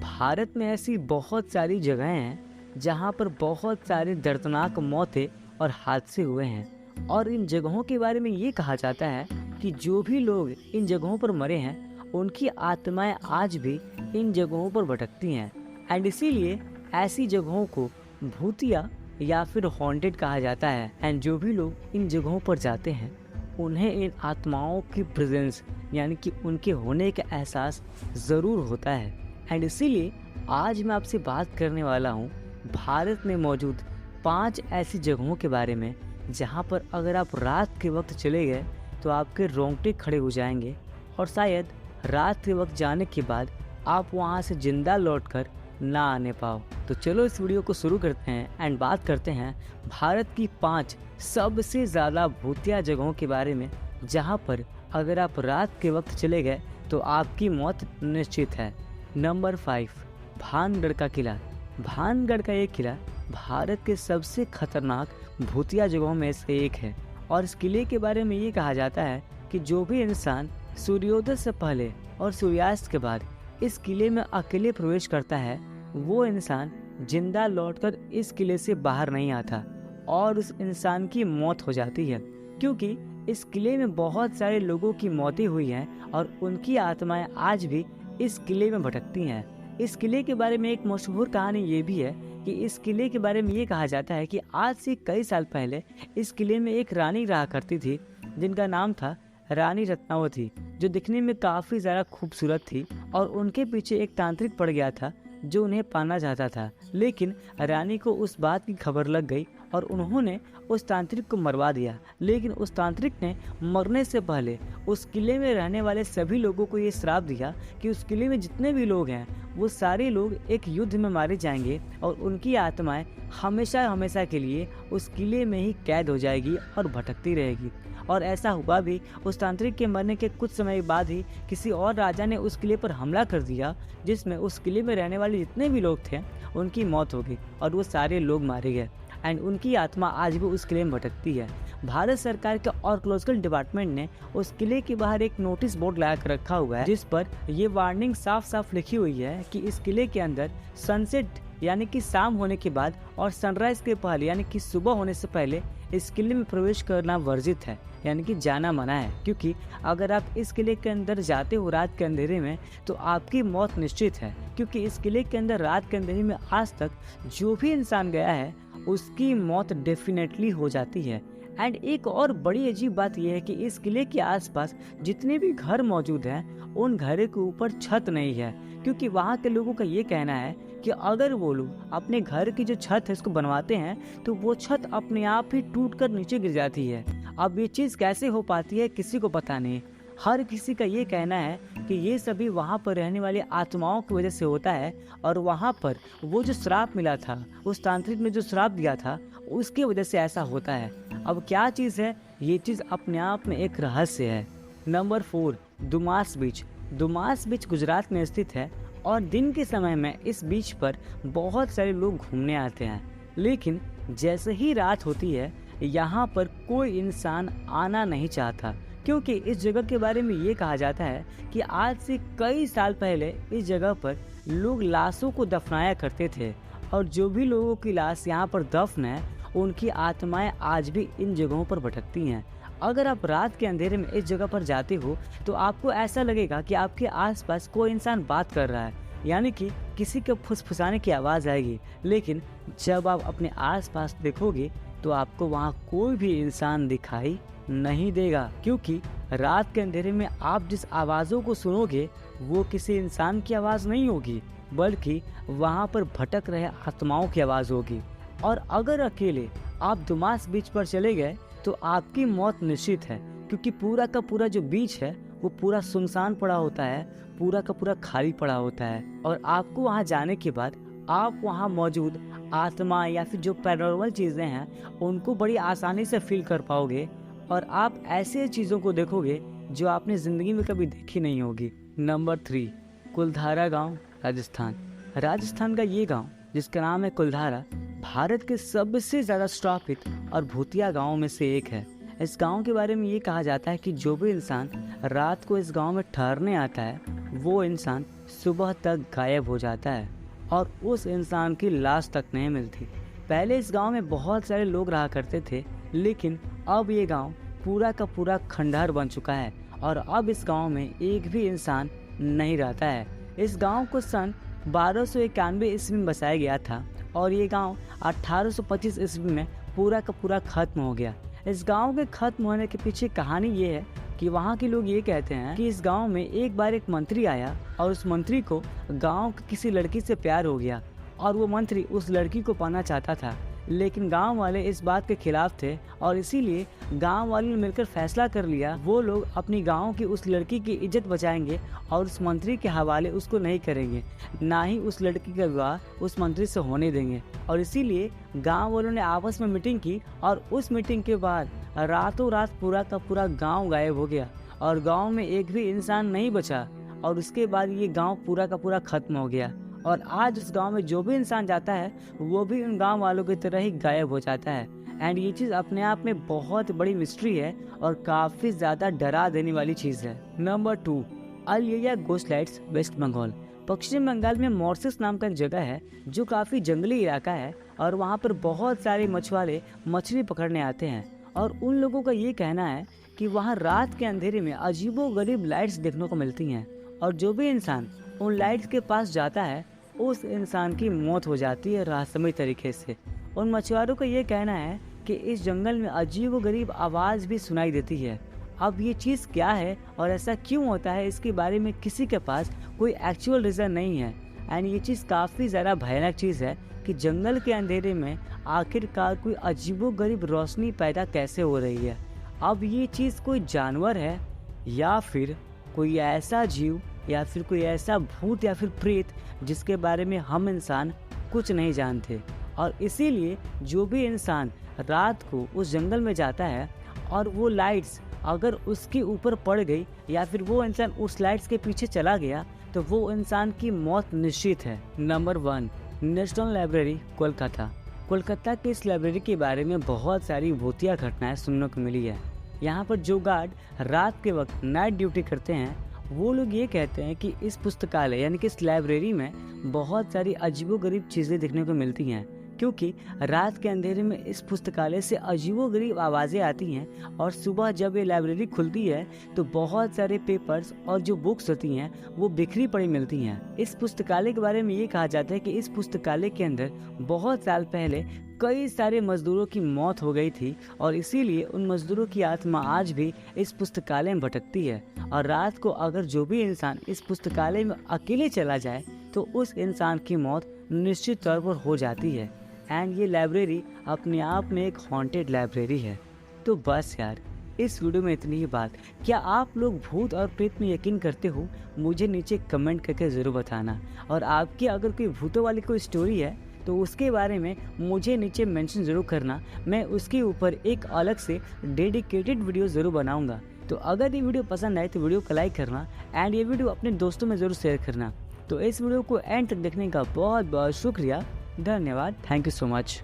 भारत में ऐसी बहुत सारी जगहें हैं जहाँ पर बहुत सारी दर्दनाक मौतें और हादसे हुए हैं और इन जगहों के बारे में ये कहा जाता है कि जो भी लोग इन जगहों पर मरे हैं उनकी आत्माएं आज भी इन जगहों पर भटकती हैं। एंड इसीलिए ऐसी जगहों को भूतिया या फिर हॉन्टेड कहा जाता है। एंड जो भी लोग इन जगहों पर जाते हैं उन्हें इन आत्माओं की प्रेजेंस यानी कि उनके होने का एहसास ज़रूर होता है। एंड इसीलिए आज मैं आपसे बात करने वाला हूँ भारत में मौजूद 5 ऐसी जगहों के बारे में जहाँ पर अगर आप रात के वक्त चले गए तो आपके रोंगटे खड़े हो जाएंगे और शायद रात के वक्त जाने के बाद आप वहाँ से जिंदा लौटकर ना आने पाओ। तो चलो इस वीडियो को शुरू करते हैं एंड बात करते हैं भारत की 5 सबसे ज़्यादा भूतिया जगहों के बारे में जहाँ पर अगर आप रात के वक्त चले गए तो आपकी मौत निश्चित है। नंबर 5, भानगढ़ का किला। भानगढ़ का ये किला भारत के सबसे खतरनाक भूतिया जगहों में से एक है और इस किले के बारे में ये कहा जाता है कि जो भी इंसान सूर्योदय से पहले और सूर्यास्त के बाद इस किले में अकेले प्रवेश करता है वो इंसान जिंदा लौटकर इस किले से बाहर नहीं आता और उस इंसान की मौत हो जाती है, क्योंकि इस किले में बहुत सारे लोगों की मौतें हुई हैं और उनकी आत्माएं आज भी इस किले में भटकती हैं। इस किले के बारे में एक मशहूर कहानी ये भी है कि इस किले के बारे में ये कहा जाता है कि आज से कई साल पहले इस किले में एक रानी रहा करती थी जिनका नाम था रानी रत्नावती, जो दिखने में काफ़ी ज़्यादा खूबसूरत थी और उनके पीछे एक तांत्रिक पड़ गया था जो उन्हें पाना चाहता था। लेकिन रानी को उस बात की खबर लग गई और उन्होंने उस तांत्रिक को मरवा दिया। लेकिन उस तांत्रिक ने मरने से पहले उस किले में रहने वाले सभी लोगों को ये श्राप दिया कि उस किले में जितने भी लोग हैं वो सारे लोग एक युद्ध में मारे जाएंगे और उनकी आत्माएं हमेशा हमेशा के लिए उस किले में ही कैद हो जाएगी और भटकती रहेगी। और ऐसा हुआ भी। उस तांत्रिक के मरने के कुछ समय बाद ही किसी और राजा ने उस किले पर हमला कर दिया जिसमें उस किले में रहने वाले जितने भी लोग थे उनकी मौत हो गई और वो सारे लोग मारे गए एंड उनकी आत्मा आज भी उस किले में भटकती है। भारत सरकार के आर्कियोलॉजिकल डिपार्टमेंट ने उस किले के बाहर एक नोटिस बोर्ड लगा कर रखा हुआ है जिस पर ये वार्निंग साफ साफ लिखी हुई है कि इस किले के अंदर सनसेट यानी कि शाम होने के बाद और सनराइज के पहले यानी कि सुबह होने से पहले इस किले में प्रवेश करना वर्जित है, यानी कि जाना मना है। क्योंकि अगर आप इस किले के अंदर जाते हो रात के अंधेरे में तो आपकी मौत निश्चित है, क्योंकि इस किले के अंदर रात के अंधेरे में आज तक जो भी इंसान गया है उसकी मौत डेफिनेटली हो जाती है। एंड एक और बड़ी अजीब बात यह है कि इस किले के आसपास जितने भी घर मौजूद हैं उन घरों के ऊपर छत नहीं है, क्योंकि वहाँ के लोगों का ये कहना है कि अगर वो लोग अपने घर की जो छत है इसको बनवाते हैं तो वो छत अपने आप ही टूट कर नीचे गिर जाती है। अब ये चीज़ कैसे हो पाती है किसी को पता नहीं। हर किसी का ये कहना है कि ये सभी वहाँ पर रहने वाली आत्माओं की वजह से होता है और वहाँ पर वो जो श्राप मिला था, उस तांत्रिक ने जो श्राप दिया था उसकी वजह से ऐसा होता है। अब क्या चीज़ है, ये चीज़ अपने आप में एक रहस्य है। नंबर 4, दुमास बीच। दुमास बीच गुजरात में स्थित है और दिन के समय में इस बीच पर बहुत सारे लोग घूमने आते हैं। लेकिन जैसे ही रात होती है यहाँ पर कोई इंसान आना नहीं चाहता, क्योंकि इस जगह के बारे में ये कहा जाता है कि आज से कई साल पहले इस जगह पर लोग लाशों को दफनाया करते थे और जो भी लोगों की लाश यहाँ पर दफन है उनकी आत्माएं आज भी इन जगहों पर भटकती हैं। अगर आप रात के अंधेरे में इस जगह पर जाते हो तो आपको ऐसा लगेगा कि आपके आसपास कोई इंसान बात कर रहा है, यानी कि किसी के फुसफुसाने की आवाज़ आएगी। लेकिन जब आप अपने आसपास देखोगे तो आपको वहाँ कोई भी इंसान दिखाई नहीं देगा, क्योंकि रात के अंधेरे में आप जिस आवाज़ों को सुनोगे वो किसी इंसान की आवाज़ नहीं होगी बल्कि वहाँ पर भटक रहे आत्माओं की आवाज़ होगी। और अगर अकेले आप दुमास बीच पर चले गए तो आपकी मौत निश्चित है, क्योंकि पूरा का पूरा जो बीच है वो पूरा सुनसान पड़ा होता है, पूरा का पूरा खाली पड़ा होता है और आपको वहाँ जाने के बाद आप वहाँ मौजूद आत्मा या फिर जो पैरानॉर्मल चीज़ें हैं उनको बड़ी आसानी से फील कर पाओगे और आप ऐसे चीज़ों को देखोगे जो आपने ज़िंदगी में कभी देखी नहीं होगी। नंबर 3, कुलधारा गांव, राजस्थान। राजस्थान का ये गांव जिसका नाम है कुलधारा भारत के सबसे ज़्यादा श्रापित और भूतिया गाँव में से एक है। इस गांव के बारे में ये कहा जाता है कि जो भी इंसान रात को इस गांव में ठहरने आता है वो इंसान सुबह तक गायब हो जाता है और उस इंसान की लाश तक नहीं मिलती। पहले इस गांव में बहुत सारे लोग रहा करते थे, लेकिन अब ये गांव पूरा का पूरा खंडहर बन चुका है और अब इस गांव में एक भी इंसान नहीं रहता है। इस गांव को सन 1291 ईस्वी में बसाया गया था और ये गांव 1825 ईस्वी में पूरा का पूरा खत्म हो गया। इस गांव के खत्म होने के पीछे कहानी ये है कि वहाँ के लोग ये कहते हैं कि इस गांव में एक बार एक मंत्री आया और उस मंत्री को गांव की किसी लड़की से प्यार हो गया और वो मंत्री उस लड़की को पाना चाहता था, लेकिन गांव वाले इस बात के खिलाफ थे और इसीलिए गांव वालों ने मिलकर फैसला कर लिया वो लोग अपनी गांव की उस लड़की की इज्जत बचाएंगे और उस मंत्री के हवाले उसको नहीं करेंगे, ना ही उस लड़की का विवाह उस मंत्री से होने देंगे। और इसीलिए गांव वालों ने आपस में मीटिंग की और उस मीटिंग के बाद रातों रात पूरा का पूरा गाँव गायब हो गया और गाँव में एक भी इंसान नहीं बचा और उसके बाद ये गाँव पूरा का पूरा खत्म हो गया। और आज उस गांव में जो भी इंसान जाता है वो भी उन गांव वालों की तरह ही गायब हो जाता है। एंड ये चीज़ अपने आप में बहुत बड़ी मिस्ट्री है और काफ़ी ज़्यादा डरा देने वाली चीज़ है। नंबर 2, अलिया घोस्ट लाइट्स, वेस्ट बंगाल। पश्चिम बंगाल में मॉर्सिस नाम का एक जगह है जो काफ़ी जंगली इलाका है और वहाँ पर बहुत सारे मछुआरे मछली पकड़ने आते हैं और उन लोगों का ये कहना है कि वहाँ रात के अंधेरे में अजीबोगरीब लाइट्स देखने को मिलती हैं और जो भी इंसान उन लाइट्स के पास जाता है उस इंसान की मौत हो जाती है रहस्यमय तरीके से। उन मछुआरों का ये कहना है कि इस जंगल में अजीबोगरीब आवाज़ भी सुनाई देती है। अब ये चीज़ क्या है और ऐसा क्यों होता है इसके बारे में किसी के पास कोई एक्चुअल रीज़न नहीं है। एंड ये चीज़ काफ़ी ज़्यादा भयानक चीज़ है कि जंगल के अंधेरे में आखिरकार कोई अजीबोगरीब रोशनी पैदा कैसे हो रही है। अब ये चीज़ कोई जानवर है या फिर कोई ऐसा जीव या फिर कोई ऐसा भूत या फिर प्रेत जिसके बारे में हम इंसान कुछ नहीं जानते। और इसीलिए जो भी इंसान रात को उस जंगल में जाता है और वो लाइट्स अगर उसके ऊपर पड़ गई या फिर वो इंसान उस लाइट्स के पीछे चला गया तो वो इंसान की मौत निश्चित है। Number 1, national library, Kolkata. Kolkata की इस लाइब्रेरी के बारे में बहुत सारी भूतिया घटनाएं सुनने को मिली है। यहाँ पर जो गार्ड रात के वक्त नाइट ड्यूटी करते हैं वो लोग ये कहते हैं कि इस पुस्तकालय यानी कि इस लाइब्रेरी में बहुत सारी अजीबोगरीब चीज़ें देखने को मिलती हैं, क्योंकि रात के अंधेरे में इस पुस्तकालय से अजीबोगरीब आवाज़ें आती हैं और सुबह जब ये लाइब्रेरी खुलती है तो बहुत सारे पेपर्स और जो बुक्स होती हैं वो बिखरी पड़ी मिलती हैं। इस पुस्तकालय के बारे में ये कहा जाता है कि इस पुस्तकालय के अंदर बहुत साल पहले कई सारे मजदूरों की मौत हो गई थी और इसीलिए उन मजदूरों की आत्मा आज भी इस पुस्तकालय में भटकती है और रात को अगर जो भी इंसान इस पुस्तकालय में अकेले चला जाए तो उस इंसान की मौत निश्चित तौर पर हो जाती है। एंड ये लाइब्रेरी अपने आप में एक हॉन्टेड लाइब्रेरी है। तो बस यार, इस वीडियो में इतनी ही बात। क्या आप लोग भूत और प्रेत में यकीन करते हो? मुझे नीचे कमेंट करके ज़रूर बताना। और आपकी अगर कोई भूतों वाली कोई स्टोरी है तो उसके बारे में मुझे नीचे मेंशन ज़रूर करना। मैं उसके ऊपर एक अलग से डेडिकेटेड वीडियो ज़रूर बनाऊंगा। तो अगर ये वीडियो पसंद आए तो वीडियो को लाइक करना एंड ये वीडियो अपने दोस्तों में ज़रूर शेयर करना। तो इस वीडियो को एंड तक देखने का बहुत बहुत शुक्रिया। धन्यवाद। Thank you so much.